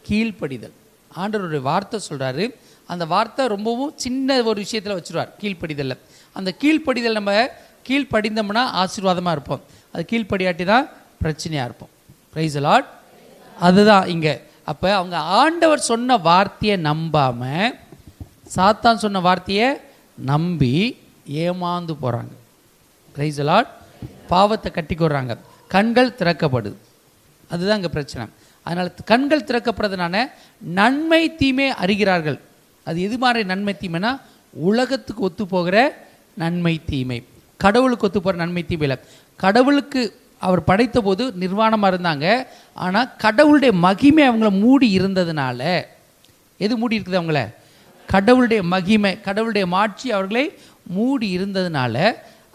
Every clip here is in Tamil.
கீழ்ப்படிதல். ஆண்டவருடைய வார்த்தை சொல்கிறாரு, அந்த வார்த்தை ரொம்பவும் சின்ன ஒரு விஷயத்தில் வச்சுருவார் கீழ்ப்படிதலில். அந்த கீழ்ப்படிதல் நம்ம கீழ்ப்படிந்தோம்னா ஆசீர்வாதமாக இருப்போம், அது கீழ்ப்படியாட்டி தான் பிரச்சனையாக இருப்போம். Praise the Lord. அதுதான் இங்கே. அப்போ அவங்க ஆண்டவர் சொன்ன வார்த்தையை நம்பாமல் சாத்தான் சொன்ன வார்த்தையை நம்பி ஏமாந்து போகிறாங்க. Praise the Lord. பாவத்தை கட்டிக்கொடுறாங்க, கண்கள் திறக்கப்படுது. அதுதான் இங்கே பிரச்சனை. அதனால் கண்கள் திறக்கப்படுறதுனால நன்மை தீமை அறிகிறார்கள். அது எது மாதிரி நன்மை தீமைனா, உலகத்துக்கு ஒத்து போகிற நன்மை தீமை, கடவுளுக்கு ஒத்து போகிற நன்மை தீமையில். கடவுளுக்கு அவர் படைத்த போது நிர்வாணமாக இருந்தாங்க, ஆனால் கடவுளுடைய மகிமை அவங்கள மூடி இருந்ததுனால, எது மூடி இருக்குது அவங்கள? கடவுளுடைய மகிமை, கடவுளுடைய மாட்சி அவர்களை மூடி இருந்ததுனால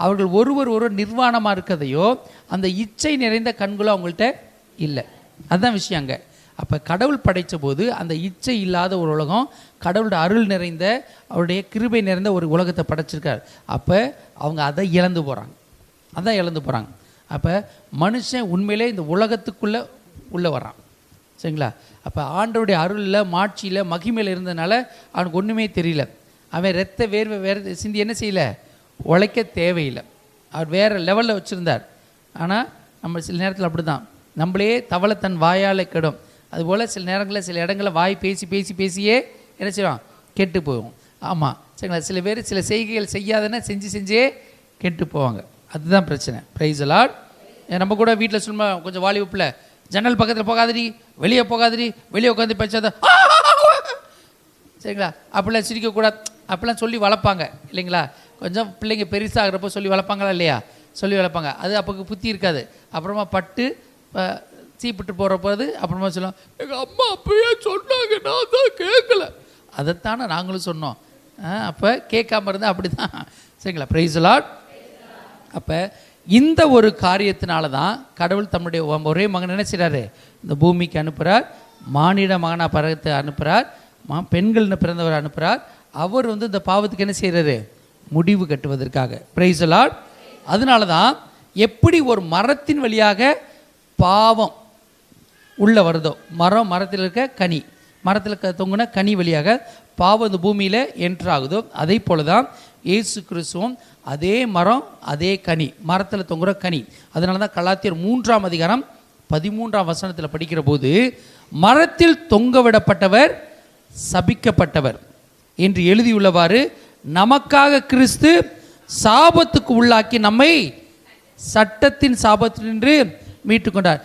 அவர்கள் ஒருவர் நிர்வாணமாக இருக்கிறதையோ அந்த இச்சை நிறைந்த கண்களோ அவங்கள்ட்ட இல்லை. அதுதான் விஷயம் அங்கே. அப்போ கடவுள் படைத்த போது அந்த இச்சை இல்லாத ஒரு உலகம், கடவுளுடைய அருள் நிறைந்த அவருடைய கிருபை நிறைந்த ஒரு உலகத்தை படைச்சிருக்கார். அப்போ அவங்க அதை இழந்து போகிறாங்க. அப்போ மனுஷன் உண்மையிலே இந்த உலகத்துக்குள்ளே உள்ளே வரான், சரிங்களா? அப்போ ஆண்டவருடைய அருளில் மாட்சியில் மகிமையில் இருந்ததுனால அவனுக்கு ஒன்றுமே தெரியல. அவன் வேறு சிந்தி என்ன செய்யலை, உழைக்க தேவையில்லை. அவர் வேறு லெவலில் வச்சுருந்தார். ஆனால் நம்ம சில நேரத்தில் அப்படி தான், நம்மளே தவளை தன் வாயால் கெடும். அதுபோல் சில நேரங்களில் சில இடங்களில் வாய் பேசியே என்ன செய்வோம், கெட்டு போவோம். ஆமாம், சரிங்களா? சில பேர் சில செய்கைகள் செய்யாதன செஞ்சே கெட்டு போவாங்க. அதுதான் பிரச்சனை. Praise the Lord. நம்ம கூட வீட்டில் சும்மா கொஞ்சம் வாலிபப்பில் ஜன்னல் பக்கத்தில் போகாதடி, வெளியே போகாதடி, வெளியே உட்காந்து பேசாத, சரிங்களா? அப்படிலாம் சிரிக்கக்கூடாது, அப்படிலாம் சொல்லி வளர்ப்பாங்க இல்லைங்களா? கொஞ்சம் பிள்ளைங்க பெருசாகிறப்போ சொல்லி வளர்ப்பாங்களா இல்லையா? சொல்லி வளர்ப்பாங்க. அது அப்போ புத்தி இருக்காது. அப்புறமா பட்டு சீப்பிட்டு போகிறப்போது அப்புறமா சொல்லுவோம், எங்கள் அம்மா அப்பயே சொன்னாங்க, நான் தான் கேட்கல. அதைத்தானே நாங்களும் சொன்னோம். அப்போ கேட்காம இருந்தால் அப்படி தான், சரிங்களா? Praise the Lord. அப்போ இந்த ஒரு காரியத்தினால தான் கடவுள் தம்முடைய ஒரே மகன் என்ன செய்கிறாரு, இந்த பூமிக்கு அனுப்புகிறார். மானிட மகனாக பரத்தை அனுப்புகிறார், பெண்கள்னு பிறந்தவர் அனுப்புகிறார். அவர் இந்த பாவத்துக்கு என்ன செய்கிறாரு, முடிவு கட்டுவதற்காக. Praise the Lord. அதனால தான் எப்படி ஒரு மரத்தின் வழியாக பாவம் உள்ளே வருதோ, மரத்தில் இருக்க கனி, மரத்தில் தொங்குன கனி வழியாக பாவம் இந்த பூமியில் என்ட்ராகுதோ, அதே போல தான் இயேசு கிறிஸ்துவும் அதே மரம் அதே கனி, மரத்தில் தொங்குற கனி. அதனால தான் கலாத்தியர் 3ஆம் அதிகாரம் 13ஆம் வசனத்தில் படிக்கிற போது, மரத்தில் தொங்க விடப்பட்டவர் சபிக்கப்பட்டவர் என்று எழுதியுள்ளவாறு நமக்காக கிறிஸ்து சாபத்துக்கு உள்ளாக்கி நம்மை சட்டத்தின் சாபத்தினின்று மீட்டு கொண்டார்.